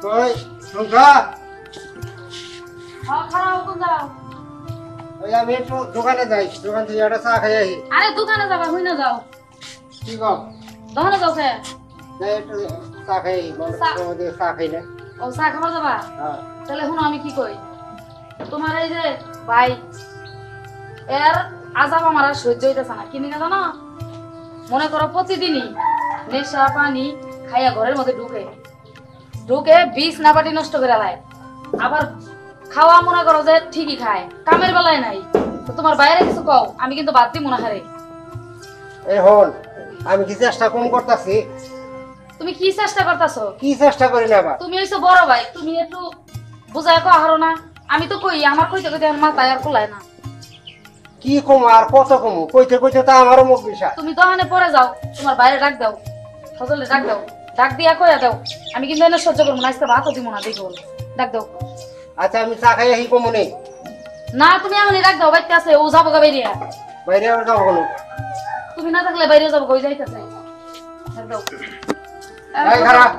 কই সংখ্যা খারাপ কোন যাও ওই আমি একটু দোকানে যাই দোকান থেকে একটা চা খাই আহি আরে দোকানে যাবা হই না যাও কি কও দোকানে যাও কে যাই একটু চা খাই মনে চা খাই না ও চা খাবার যাবা হ্যাঁ তাহলে শুনো আমি কি কই তোমার এই যে ভাই এর আজাব আমার আর সহ্য হইতেছে না কিনি না জানো মনে করো প্রতিদিনই নেশা পানি খাইয়া ঘরের মধ্যে ঢুকে ঢুকে বিষ না পাটি নষ্ট করে লাই আবার খাওয়া মনে করো যে ঠিকই খায় কামের বেলায় নাই তো তোমার বাইরে কিছু কও আমি কিন্তু বাদ দিই মনে হারে এই হন আমি কি চেষ্টা কম করতেছি তুমি কি চেষ্টা করতেছো কি চেষ্টা করি না আবার তুমি হইছো বড় ভাই তুমি একটু বুঝায় কো হারো না আমি তো কই আমার কইতে কইতে আমার মাথায় আর কুলায় না কি কম আর কত কম কইতে কইতে তা আমারও মুখ বিষা তুমি দোকানে পরে যাও তোমার বাইরে ডাক দাও ফজলে ডাক দাও ডাক দিয়া কইয়া দাও আমি কিন্তু এনে সহ্য করবো না আজকে ভাতও দিব না দেখো ডাক দাও আচ্ছা আমি চা খাই আহি কমু নেই না তুমি এখনই ডাক দাও বাইতে আছে ও যাবো গা বাইরে বাইরে আর যাবো কোনো তুমি না থাকলে বাইরে যাবো কই যাইতেছে ডাক দাও এই খারাপ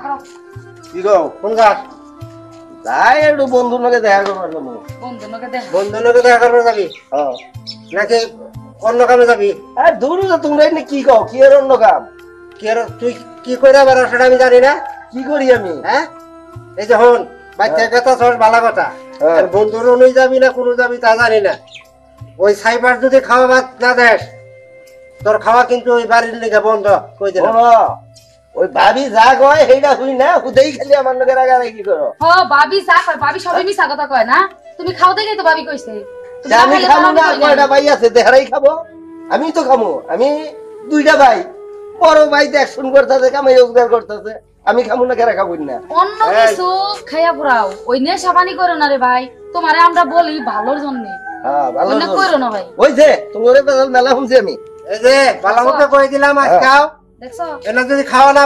কি গো কোন গাছ তাই একটু বন্ধুর লগে দেখা করবার জন্য বন্ধু নকে দেখ বন্ধু লোকে দেখা করবে যাবি হ্যাঁ নাকি অন্য কামে যাবি আর দূর তোমরা এনে কি কও কি এর অন্য কাম কি আর তুই কি করে বেড়া সেটা আমি জানি না কি করি আমি হ্যাঁ এই যে হন বাচ্চা কথা সব ভালো কথা হ্যাঁ। আর বন্ধুর অনুই যাবি না কোনো যাবি তা জানি না ওই সাইবার যদি খাওয়া ভাত না দেস তোর খাওয়া কিন্তু ওই বাড়ির লেগে বন্ধ কই দিলাম শোনো, ওই ভাবি যা কয় সেইটা শুই না হুদেই খালি আমার লগে রাগারাগি করো ও ভাবি যা কয় ভাবি সবই মিছা কথা কয় না তুমি খাও দেখেই তো ভাবি কইছে তুমি তা আমি না খাইলে খাবো তো না ভাবি কই কয়টা ভাই আছে দেহারাই খাবো আমি তো খাবো আমি দুইটা ভাই বড় ভাই দেখশুন করতেছে কামাই রোজগার করতেছে আমি খাবো না কেরা খাবো না অন্য কিছু খাইয়া পুরাও ওই নেশা পানি করো না রে ভাই তোমারে আমরা বলি ভালোর জন্য হ্যাঁ ভালো অন্য করো না ভাই ওই যে তোমার মেলা শুনছি আমি এই যে ভালো মতো কই দিলাম আজকাও দেখছো এনা যদি খাওয়া না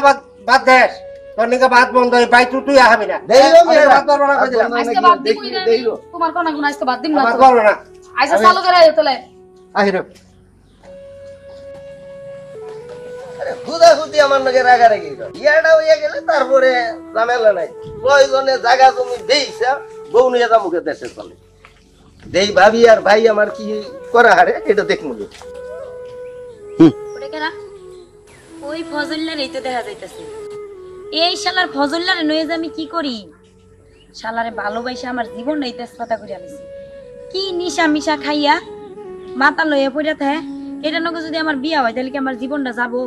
বাদ দেস তোর নিকে ভাত বন্ধ হয় ভাই তুই আহাবি না দেইরো আমি ভাত পারবো না কই দিলাম আজকে বাদ দিবই না আমি। তোমার কোন গুণ আজকে বাদ দিম না ভাত তো। পারবো না আইসা চালু করে আইও তাহলে আহিরো খুদাখুদি আমার নাকি রাগারাগি ইয়াটা হইয়া গেলে তারপরে ঝামেলা নাই প্রয়োজনে জায়গা তুমি দেইছা বউ নিয়ে যা মুখে দেশে চলে দেই ভাবি আর ভাই আমার কি করা হারে এটা দেখমু ওটা কেনা ওই ফজল্লার এই তো দেখা যাইতেছে এই শালার ফজল্লারে নয়ে যে আমি কি করি শালারে ভালোবাসা আমার জীবন নাই তেজপাতা করে আনিছি কি নিশা মিশা খাইয়া মাথা লইয়া পড়ে থাকে এটা নগে যদি আমার বিয়া হয় তাহলে কি আমার জীবনটা যাবো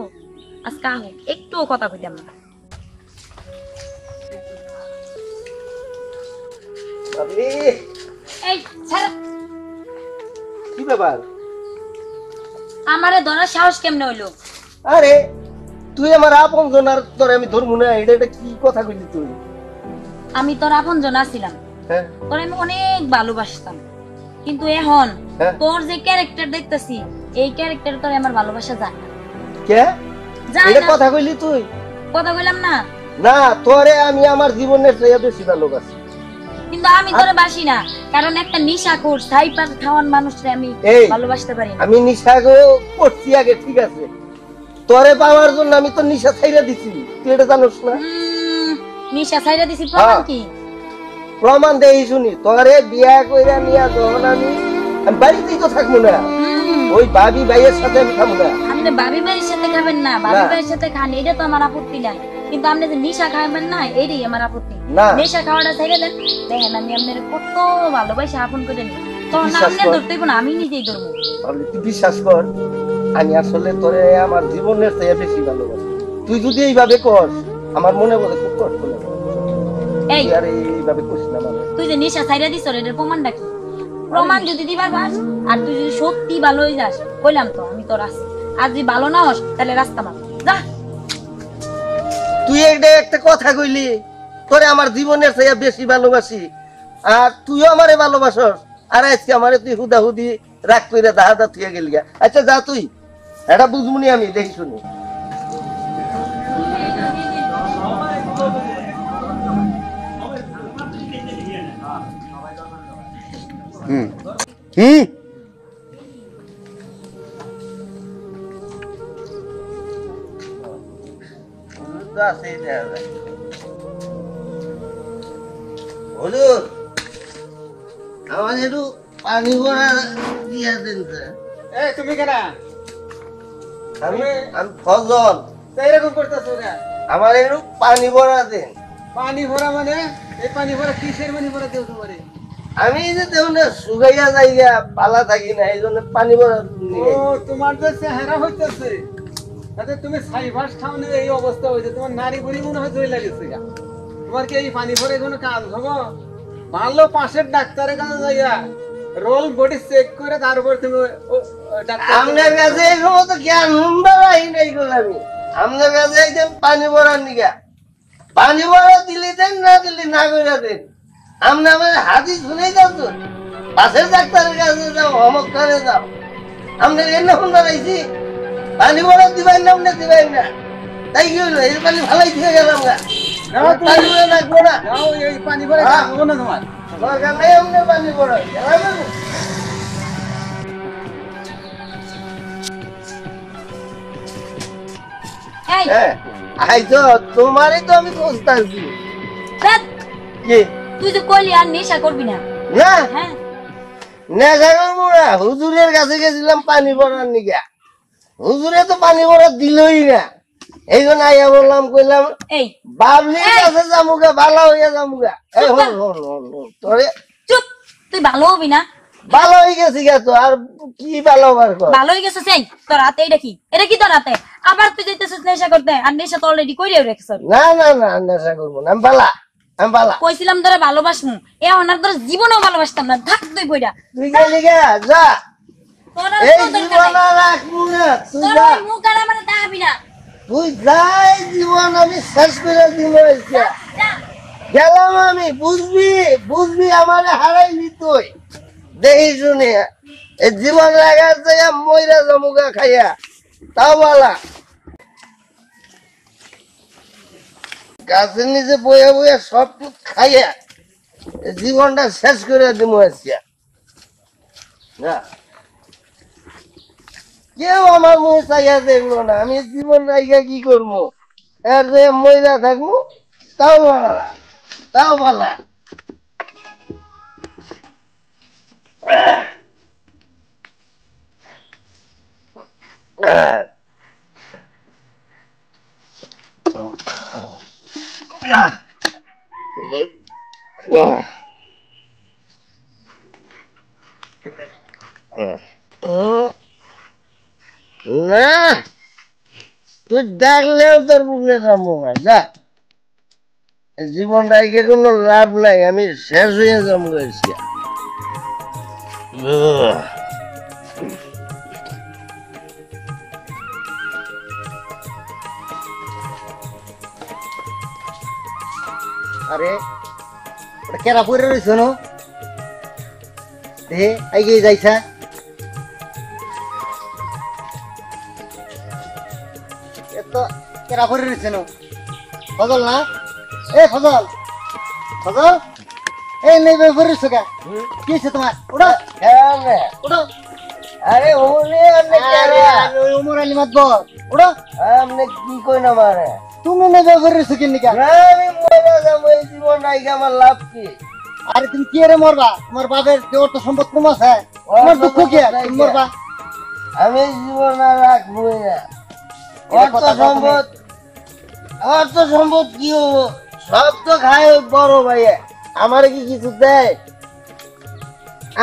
আজকে হোক একটুও কথা কইতাম না ভাবি এই ছাড়া কি ব্যাপার আমারে ধরার সাহস কেমনে হইলো আরে তুই আমার আপন জন আর তোর আমি ধরবো না এটা কি কথা কইলি তুই আমি তোর আপন জন আছিলাম হ্যাঁ তোর আমি অনেক ভালোবাসতাম কিন্তু এখন হ্যাঁ। তোর যে ক্যারেক্টার দেখতেছি এই ক্যারেক্টার তোর আমার ভালোবাসা যায় না কে যায় এটা না কথা কইলি তুই কথা কইলাম না না তোরে আমি আমার জীবনের চেয়ে বেশি ভালোবাসি কিন্তু আমি তোরে বাসি না কারণ একটা নিশাখোর সাইপার খাওয়ান মানুষরে আমি এই, ভালোবাসতে পারি না আমি নিশা করছি আগে ঠিক আছে তোরে পাওয়ার জন্য আমি তো নিশা ছাইরা দিছি তুই এটা জানোস না নিশা ছাইরা দিছি প্রমাণ হ্যাঁ। কি প্রমাণ দেই শুনি তোরে বিয়া কইরা নিয়া যখন আমি বাড়িতেই তো থাকবো না ওই ভাবি ভাইয়ের সাথে আমি থাকবো না আপনি ভাবি ভাইয়ের সাথে খাবেন না ভাবি ভাইয়ের সাথে খান এটা তো আমার আপত্তি নাই কিন্তু আপনি যে নিশা খাবেন না এইটাই আমার আপত্তি না। নেশা খাওয়াটা ছেড়ে দেন দেখেন আমি আপনার কত ভালোবাসা আপন করে নিই তখন বিশ্বাস আপনি কর। ধরতে হইব না আমি নিজেই ধরবো তাহলে তুই বিশ্বাস কর আমি আসলে তোরে আমার জীবনের চেয়ে বেশি ভালোবাসি তুই যদি এইভাবে কর আমার মনে বলে খুব কষ্ট লাগে এই তুই আর এইভাবে করিস না মানে তুই যে নেশা ছাইরা দিছ এটার প্রমাণটা কি প্রমাণ যদি দিবার পাস আর তুই যদি সত্যি ভালো হয়ে যাস কইলাম তো আমি তোর আছি আর যদি ভালো না হস তাহলে রাস্তা মার যা তুই একটা কথা কইলি তোরে আমার জীবনের চেয়ে বেশি ভালোবাসি আর তুইও আমারে ভালোবাসস আর আজকে আমারে তুই হুদাহুদি রাগ কইরা দাহাদা তুই গেলি গা। আচ্ছা যা তুই এটা বুঝমুনি আমি দেখি শুনি হুম হুম হুজুর আমার একটু পানি ভরা দিয়া দেন তো। এই তুমি কেনা আমি আমি ফজল, তো এরকম করতেছো না? আমার একটু পানি ভরা দেন। পানি ভরা মানে এই পানি ভরা কিসের পানি ভরা দেও তোমারে? আমি এই যে দেখুন না শুকাইয়া যাইয়া পালা থাকি না, এই জন্য পানি ভরা নিয়ে ও তোমার যে চেহারা হইতেছে তাতে তুমি সাইভাস খাওনে এই অবস্থা হয়েছে, তোমার নারী বুড়ি মনে হয় জয় লাগেছে গা। তোমার কি এই পানি ভরে কোনো কাজ হবো? ভালো পাশের ডাক্তারের কাছে যাইয়া রোল বডি চেক করে তারপর তুমি ডাক্তার আপনার কাছে এই সমস্ত জ্ঞান হুম্বারাই নাই গো। আমি আপনার কাছে একদম পানি ভরার নিগা, পানি ভরা দিলি দেন না দিলি না করে দেন। আপনি আমার হাতি শুনেই যাও তো, পাশের ডাক্তারের কাছে যাও, অমক করে যাও। আপনার এনে ফোন বাড়াইছি পানি ভরা দিবেন না, আপনি দিবেন না, তাই কি হলো? এই পানি ভালাই দিয়ে গেলাম গা, যাও তুমি। পানি ভরা রাখবো না, যাও এই পানি ভরে হ্যাঁ। খাবো না তোমার। দরকার নেই আপনি পানি ভরা গেলাম। এই হ্যাঁ আই তো তোমারই তো আমি খুঁজতেছি। ধ্যাৎ, কি তুই যে কইলি আর নেশা করবি না। না হ্যাঁ নেশা করবো না, হুজুরের কাছে গেছিলাম পানি ভরার নিগা, হুজুরে তো পানি ভরা দিলই না। এই জন্য আইয়া বললাম, কইলাম এই বাবলির এই! কাছে যামুগা, ভালো হইয়া যামুগা। এই চুপ হল কর। হল হল হল। তোরে চুপ, তুই ভালো হবি না। ভালো হয়ে গেছি গা, তো আর কি ভালো বার কর। ভালো হয়ে গেছিস। এই তোর হাতে এটা কি? এটা কি তোর হাতে? আবার তুই যাইতেছিস নেশা করতে, আর নেশা তো অলরেডি কইরেও রেখেছ। না না না নেশা করবো না, আমি পালা, আমি পালা। কইছিলাম তোরা ভালোবাসমু, এ অনার তোর জীবনেও ভালোবাসতাম না। থাক তুই বইরা। তুই গেলি গা, যা, তোর এই কোনো দরকার জীবন নাই। আর রাখবো না, তুই তোর যা, ওই মুখ আর আমার দাবি না। তুই যাই জীবন আমি শেষ করে দিব। যা। গেলাম আমি, বুঝবি বুঝবি আমার হারাইলি তুই। দেখি শুনে এই জীবন রাখার জায়গা ময়রা জমুগা খাইয়া, তাও বলা গাছের নিচে বইয়া বইয়া সব খাইয়া এই জীবনটা শেষ করে দিব আজকে। না কেউ আমার মুখ চাইয়া দেখবো না, আমি জীবন রাইয়া কি করবো? এর যে ময়রা থাকবো, তাও বলা, তাও বলা। না তুই ডাকলেও তোর বুকে যাবো না, যা, জীবন রাইকে কোনো লাভ নাই, আমি শেষ হয়ে যাবো আজকে। আরে ওটা কেরা পড়ে রয়েছে নো দে এগিয়ে যাইছা। এত কেরা পড়ে রয়েছে নো? ফজল না? এ ফজল, ফজল, এই নেই পড়ে রয়েছে কে? কি হয়েছে তোমার? ওটা ওটা আরে ওলে আপনি ওই উমর আলী মাতবর ওটা আপনি কি কই না মারে? তুমি নেই পড়ে রয়েছে কেন নিকা? আমি মরে যাবো, এই জীবন রাইকে আমার লাভ কি? আরে তুমি কি রে মরবা? তোমার বাপের যে অর্থ সম্পদ কম আছে, তোমার দুঃখ কি? তুমি মরবা। আমি জীবন আর রাখবোই না। অর্থ সম্পদ, অর্থ সম্পদ কি হবো? সব তো খায় বড় ভাইয়া, আমার কি কিছু দেয়?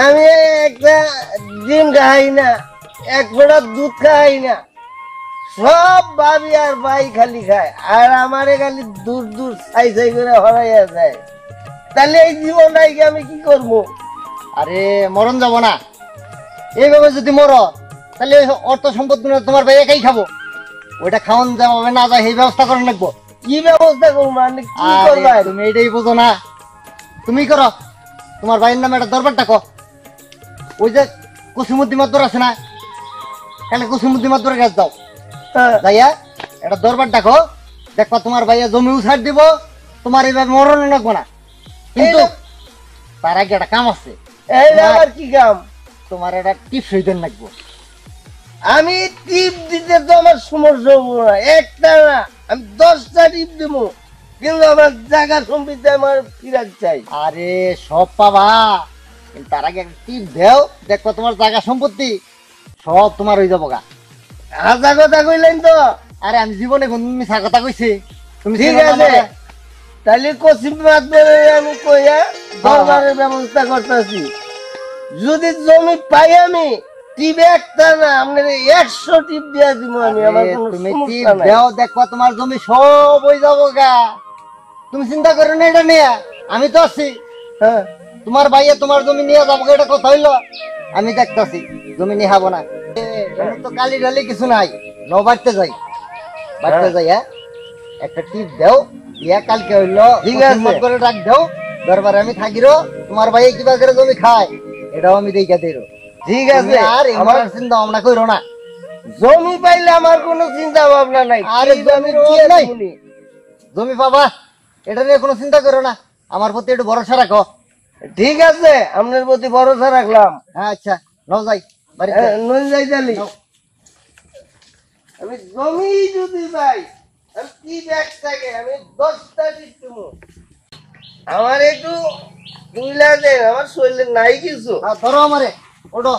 আমি একটা ডিম খাই না, এক ফোঁটা দুধ খাই না, সব ভাবি আর ভাই খালি খায়, আর আমারে খালি দূর দূর ছাই ছাই করে হরাইয়া যায়। তাহলে এই জীবনটাকে আমি কি করবো? আরে মরণ যাব না, এইভাবে যদি মরো তাহলে ওই অর্থ সম্পদ গুলো তোমার ভাই একাই খাবো। ওইটা খাওয়ান যাবে না যায়, সেই ব্যবস্থা করে রাখবো। কি ব্যবস্থা করবো? মানে কি করবো? আরে তুমি এটাই বোঝো না, তুমি করো। তোমার ভাইয়ের নামে একটা দরবার ডাকো, ওই যে কুসুমুদ্দি মাতবর আছে না, তাহলে কুসুমুদ্দি মাতবরের কাছে যাও, যাইয়া একটা দরবার ডাকো, দেখবা তোমার ভাইয়া জমি উছাড় দিব, তোমার এইভাবে মরণ লাগবো না। কিন্তু তার আগে একটা কাম আছে, এই আবার কি কাম? তোমার একটা টিপস হইতে লাগবো। আমি টিপ দিতে তো আমার সমস্যা হবো না, একটা না, আমি 10টা টিপ দেবো। কিন্তু আমার জায়গা সম্পত্তি আমার ফিরাত চাই। আরে সব পাবা, কিন্তু তার আগে একটা টিপ দেও, দেখো তোমার জায়গা সম্পত্তি সব তোমার হয়ে যাবো গা। হাজা কথা কইলেন তো। আরে আমি জীবনে কোন মিছা কথা কইছি? তুমি ঠিক চেনো না আছে, আমারে? তাহলে কসিম মাতবরে আমি কইয়া দরবারের ব্যবস্থা করতেছি। যদি জমি পাই আমি টিপ একটা না আপনার 100 টিপ দিয়া দিব আমি, আমার আরে কোনো তুমি টিপ সমস্যা নাই। দেও, দেখো তোমার জমি সব হয়ে যাবো গা। তুমি চিন্তা করো না এটা নিয়ে, আমি তো আছি। হ্যাঁ তোমার ভাইয়ে তোমার জমি নিয়ে যাবো, এটা কথা হইলো? আমি দেখতাছি, জমি নিয়ে হাবো না। এখানে তো কালি ঢালি কিছু নাই, বাড়তে যাই, বাড়তে যাই। হ্যাঁ, একটা টিপ দেও, দিয়া কালকে হইলো ঠিক আছে। মত করে ডাক দেও, দরবারে আমি থাকিরো। তোমার ভাইয়ে কিবা করে জমি খায় এটাও আমি দেখা দিরো। ঠিক তুমি আছে, আর আমার আমার চিন্তা ভাবনা কইরো না। জমি পাইলে আমার কোনো চিন্তা ভাবনা নাই। আরে টিপ আমি জমির দিয়ে অভাব নাই। দিবনি। জমি পাবা, এটা নিয়ে কোনো চিন্তা করো না, আমার প্রতি একটু ভরসা রাখো। ঠিক আছে, আপনার প্রতি ভরসা রাখলাম। হ্যাঁ আচ্ছা, নাও যাই বাড়িতে। নই যাই তালি নাও। আমি জমি যদি পাই আমি কি ব্যাগ থাকে আমি 10টা টিপ দিব। আমার একটু দুইলা দেন, আমার শরীরে নাই কিছু। হ্যাঁ, ধরো আমারে, ওঠো।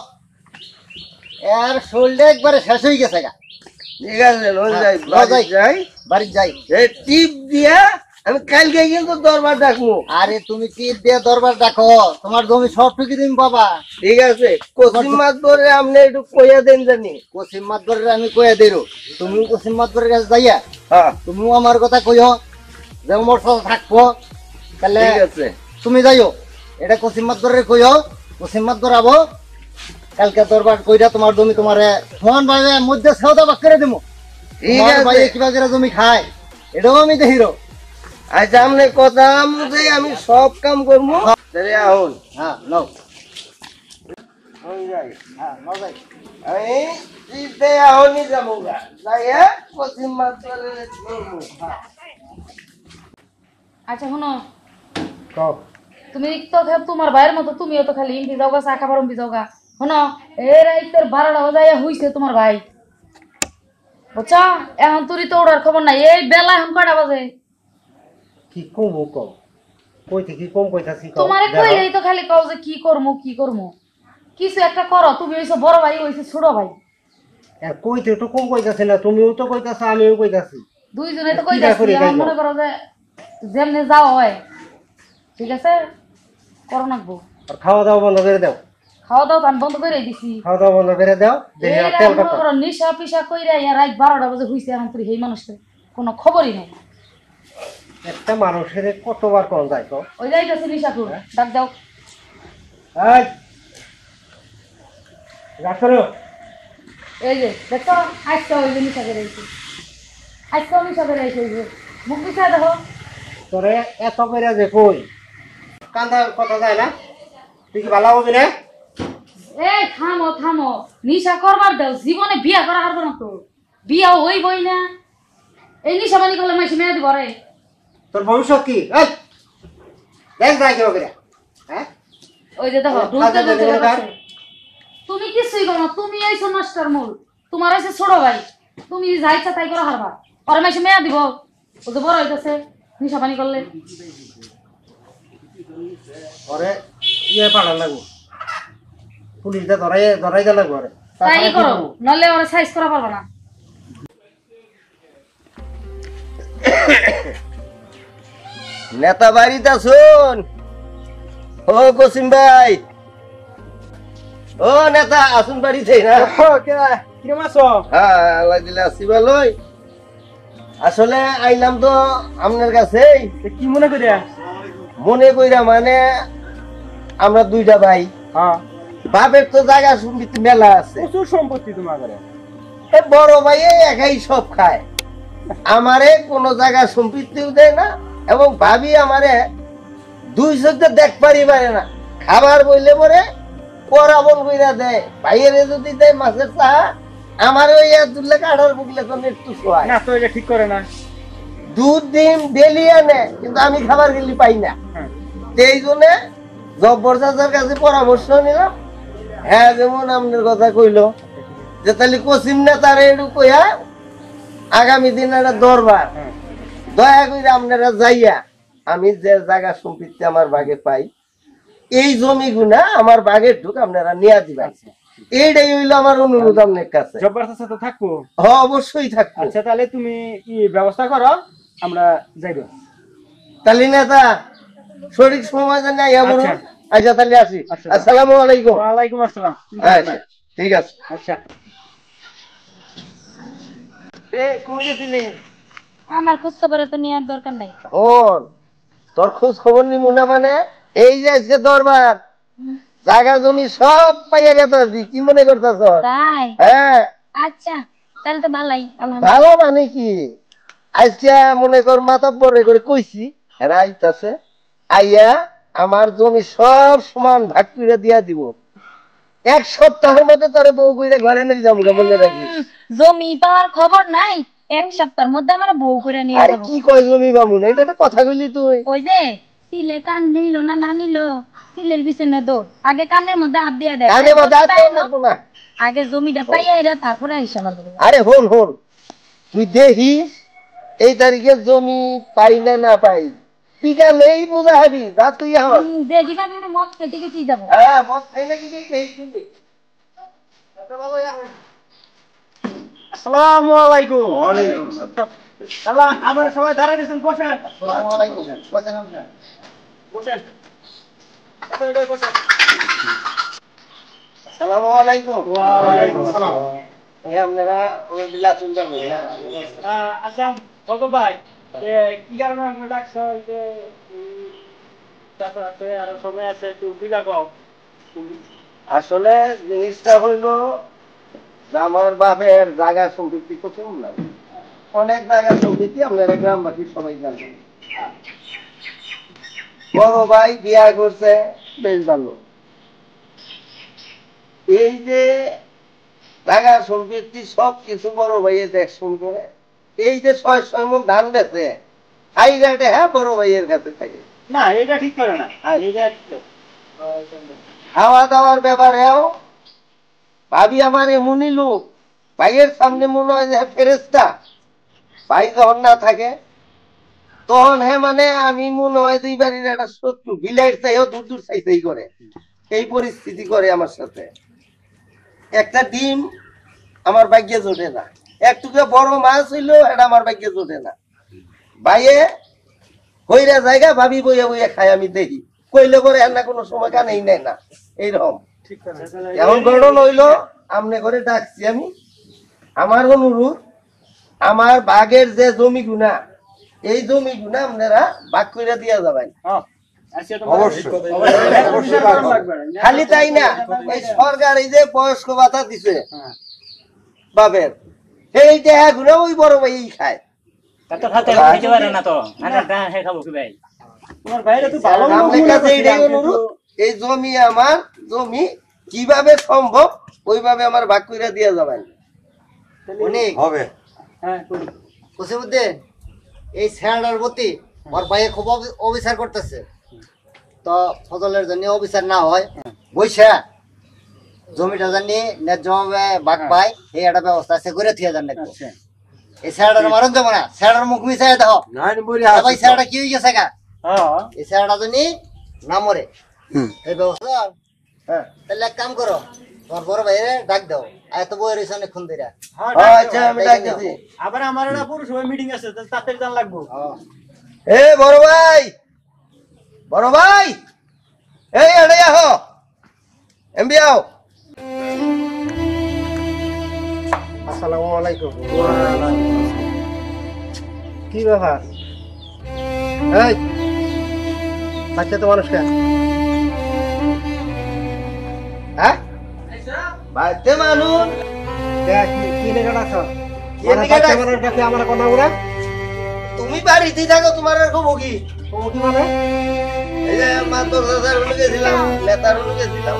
এর শরীরটা একবারে শেষ হয়ে গেছে গা। ঠিক আছে, নই হ্যাঁ, যাই নাও বাড়ি যাই। যাই। বাড়ি যাই। এই টিপ দিয়া আমি কালকে কিন্তু দরবার ডাকবো। আরে তুমি টিপ দিয়ে দরবার ডাকো, তোমার জমি সব টুকি তুমি পাবা। ঠিক আছে, কসিম মাছ ধরে আপনি একটু কইয়া দেন জানি। কসিম মাতবরের আমি কয়ে দিরো, তুমিও কসিম মাতবরের কাছে যাইয়া হ্যাঁ তুমিও আমার কথা কইও যে মোর সাথে থাকবো। তাহলে ঠিক আছে, তুমি যাইও, এটা কসিম মাতবরের কইও, কসিম মাতবর আবো কালকে দরবার কইরা তোমার জমি তোমারে সমান ভাবে মধ্যে সওদা ভাগ করে দেবো। ঠিক তোমার আছে। ভাই কিবা করে জমি খায় এটাও আমি দেখিরো। আচ্ছা আপনার কথা অনুযায়ী আমি সব কাম করবো। তাহলে আহুন হ্যাঁ নাও। আমি যাই। হ্যাঁ নাও যাই। আমি টিপতে আহুনই যাবো গা, যাইয়া কসিম মাছ ধরে ধরবো। আচ্ছা শোনো, কও। তুমি তো তোমার ভাইয়ের মতো তুমিও তো খালি ইম্পি যাওগা, চা খাবার ইম্পি যাওগা। শোনো, এই রাইতের 12টা বাজায় হইছে তোমার ভাই, বুঝছো? এখন তুই তো ওড়ার খবর নাই, এই বেলা এখন কয়টা বাজে? কি কমু কম, কই থেকে কম কইতাছি কও। তোমারে দেখো। কইলেই তো খালি কও যে কি করমু কি করমু, কিছু একটা করো। তুমি হইছো বড় ভাই, হইছে ছোট ভাই, আর কইতে একটু কম কইতাছি না, তুমিও তো কইতাছ আমিও কইতাছি। দুইজনে তো কিরা কইতাছি। করি এখন খাইবো? মনে করো যে যেমনে যাওয়া হয়, ঠিক আছে, করো নাকবো। আর খাওয়া দাওয়া বন্ধ করে দাও, খাওয়া দাওয়া তো আমি বন্ধ করে দিছি। খাওয়া দাওয়া বন্ধ করে দাও, দেখি আর তেল মনে কথা। করো নিশা পিসা কইরা রাত 12টা বাজে হইছে, এখন তুই সেই মানুষের কোনো খবরই নাই। একটা মানুষের কতবার কোন যায় তো। ওই যাইতেছে নিশাপুর, ডাক দাও। এই রাখো। এই যে দেখো, আজকে ওই যে নিশা করে আইছে, আজকেও নিশা করে আইছে, ওই যে মুখ পিছা দেখো। তোরে এত করে যে কই কান্দা কথা যায় না, তুই কি ভালো হবি না? এই থামো থামো, নিশা করবার দাও, জীবনে বিয়া করা হারবো না তো, বিয়া হইবই না। এই নিশা বানি করলে মাইসে মেয়ে দিব রে। তোর ভবিষ্যৎ কি? এই দেখ যায় কেউ করে, হ্যাঁ? ওই যে দেখো, খাজা ঢুলতে ঢুলতে দেবে না তার? বসে। তুমি কিছুই করো না, তুমি আইছো নষ্টের মূল, তোমার আইছে ছোট ভাই, তুমি যা ইচ্ছা তাই করে হারবা। ওরা মাইসে মেয়ে দিব, ও যে বড় হইতেছে নিশা পানি করলে। ওরে ইয়ে পাঠান লাগবো, পুলিশ দিয়ে ধরাই দে লাগবো ওরে। তাই করো, নলে ওরা সাইজ করা পারবা না। নেতা বাড়িতে শুন। ও কসিম ভাই, ও নেতা আসুন বাড়িতে না? কিরম আছো? হ্যাঁ আল্লাহ দিলে আসি ভালোই। আসলে আইলাম তো আপনার কাছে, কি মনে করিয়া? মনে কইরা মানে আমরা দুইটা ভাই, হ্যাঁ, বাপের তো জায়গা সম্পত্তি মেলা আছে। প্রচুর সম্পত্তি তোমার ঘরে। এ বড় ভাই একাই সব খায়, আমারে কোনো জায়গা সম্পত্তিও দেয় না, এবং ভাবি আমারে দুই চোখে দেখ পারি পারে না। খাবার বইলে পরে পরাবন কইরা দেয়, ভাইয়ের যদি দেয় মাছের চাহা, আমার ওই দুলে কাঠার বুকলে তো একটু শোয়ায়। না তো এটা ঠিক করে না। দুধ ডিম ডেলি আনে, কিন্তু আমি খাবার গেলি পাই না। হ্যাঁ। এই জন্য জব্বর চাচার কাছে পরামর্শ নিলাম। হ্যাঁ, যেমন আপনার কথা কইলো যে তাহলে কসিম না তার একটু কইয়া আগামী দিন একটা দরবার, দয়া করে আপনারা যাইয়া আমি যে জায়গা সম্পত্তি আমার বাগে পাই এই জমিগুলা আমার বাগের ঢুক আপনারা নিয়ে দিবেন। এইটাই হইলো আমার অনুরোধ আপনার কাছে। জব্বার চাচা তো থাকবো। হ্যাঁ অবশ্যই থাকবো। আচ্ছা তাহলে তুমি কি ব্যবস্থা করো, আমরা যাইব। তাহলে নেতা সঠিক সময় জানি আইয়া বলুন। আচ্ছা। আচ্ছা তাহলে আসি। আচ্ছা। আসসালামু আলাইকুম। ওয়ালাইকুম আসসালাম। আচ্ছা ঠিক আছে। আচ্ছা কমে গেছিলি? আমার খোঁজ খবর তো নেওয়ার দরকার নাই। ওর তোর খোঁজ খবর নিমু না মানে এই যে আজকে দরবার জায়গা জমি সব পাইয়া গেছে, কি মনে করতেছ? তাই? হ্যাঁ আচ্ছা তাহলে তো ভালোই। ভালো মানে কি আজকে মনে কর মাতাব্বরে করে কইছি এরা আইতাছে, আইয়া আমার জমি সব সমান ভাগ করে দিয়া দিব। 1 সপ্তাহের মধ্যে তোরে বউ কইরা ঘরে নিয়ে যাবো বলে রাখি। জমি পাওয়ার খবর নাই, 1 সপ্তাহের মধ্যে আমার বউ করে নিয়ে আরে যাবো। কি কয় জমি বাবু না, এটা একটা কথা কইলি তুই। ওই যে সিলে কান নিল না না নিল, সিলের পিছনে দৌড়, আগে কানের মধ্যে হাত দিয়ে দেয়। আরে বাবা তো না, আগে জমিটা পাইয়া এরা তারপরে হিসাব করবে। আরে হন হন তুই দেখিস এই তারিখে জমি পাই না না পাই পিকালেই বোঝা হবি। যা তুই আমার দেখি কানে মত কেটে কেটে যাবো। হ্যাঁ মত খাই না কি খেয়ে শুনবি। আসসালামু আলাইকুম। শালা আমরা সবাই দাঁড়ায় দিয়েছেন, বসেন বসেন। আসসালামু আলাইকুম। ওয়ালাইকুম আসসালাম। এই আপনারা ওই বিলা সুন্দর ভাইয়া। আচ্ছা ভগব ভাই, কি কারণে আপনার ডাকছো? যে তারপরে আরো সময় আছে, একটু বিঘা কও। আসলে জিনিসটা হইলো আমার বাপের জায়গা সম্পত্তি প্রথম না, অনেক জায়গা সম্পত্তি আপনারা গ্রামবাসী সবাই জানেন। বড় ভাই বিয়া করছে বেশ ভালো, এই যে জায়গা সম্পত্তি সব কিছু বড় ভাইয়ের দেখশন করে। এই যে 6 মণ ধান বেচে আই রেটে, হ্যাঁ বড় ভাইয়ের কাছে থাকে। না এটা ঠিক করে না, এটা খাওয়া দাওয়ার ব্যাপারেও ভাবি আমার এমনই লোক, ভাইয়ের সামনে মনে হয় যে ফেরেস্তা। ভাই যখন না থাকে তখন হ্যাঁ মানে আমি মনে হয় দুই বাড়ির একটা শত্রু, বিলাইট চাইও দূর দূর চাইতেই করে। এই পরিস্থিতি করে আমার সাথে। একটা ডিম আমার ভাগ্যে জোটে না, একটুকু বড় মাছ হইলো এটা আমার ভাগ্যে জোটে না। ভাইয়ে হইরা জায়গা ভাবি বইয়া বইয়া খাই, আমি দেখি কইলে পরে আর না কোনো সময় কানেই নেয় না। এইরকম এমন ঘটনা হইলো, আমনে করে ডাকছি আমি। আমার অনুরোধ, আমার বাগের যে জমি গুনা, এই জমি গুনা আপনারা ভাগ করে দিয়া যাবেন। খালি তাই না, এই সরকার এই যে বয়স্ক ভাতা দিছে বাপের, এই টাকা গুলো ওই বড় ভাই খায়। তোমার বাইরে তো ভালো আপনার কাছে এইটাই অনুরোধ, এই জমি আমার জমি কিভাবে সম্ভব ওইভাবে আমার ভাগ করে দিয়ে যাবেন। অনেক হবে। হ্যাঁ কুসিমুদ্দিন এই স্যারটার প্রতি ওর ভাইয়ে খুব অবিচার করতেছে। তো ফজলের জন্য অবিচার না হয়, বইসা জমিটা জানি ন্যায্যভাবে ভাগ পাই এই একটা ব্যবস্থা আছে করে থিয়ে যান একটু। এই স্যারটার মারণ যাবো না, স্যারটার মুখ মিশাই দেখো ভাই স্যারটা কি হয়ে গেছে গা, এই স্যারটা জানি না মরে এই ব্যবস্থা। হ্যাঁ তাহলে এক কাম করো, তোমার বড় ভাইরে ডাক দাও, এত বই রয়েছে অনেকক্ষণ ধরে। আচ্ছা আমি ডাকতেছি। আবার আমার একটা পুরসভা মিটিং আছে, তাতে জান লাগবো। এ বড় ভাই, বড় ভাই, এই এড়ে আহো, এমবি আও। আসসালামু আলাইকুম। কি ব্যাপার? এই বাচ্চা তো মানুষ কেন? হ্যাঁ বাড়িতে মানুষ কি লেখা রাখো? কি লেখা রাখো? আমার কাছে আমার কথা বলে তুমি বাড়িতে থাকো, তোমার আর খবর কি? কি মানে? এই যে মাতর দাদার হলে গেছিলাম, নেতার হলে গেছিলাম,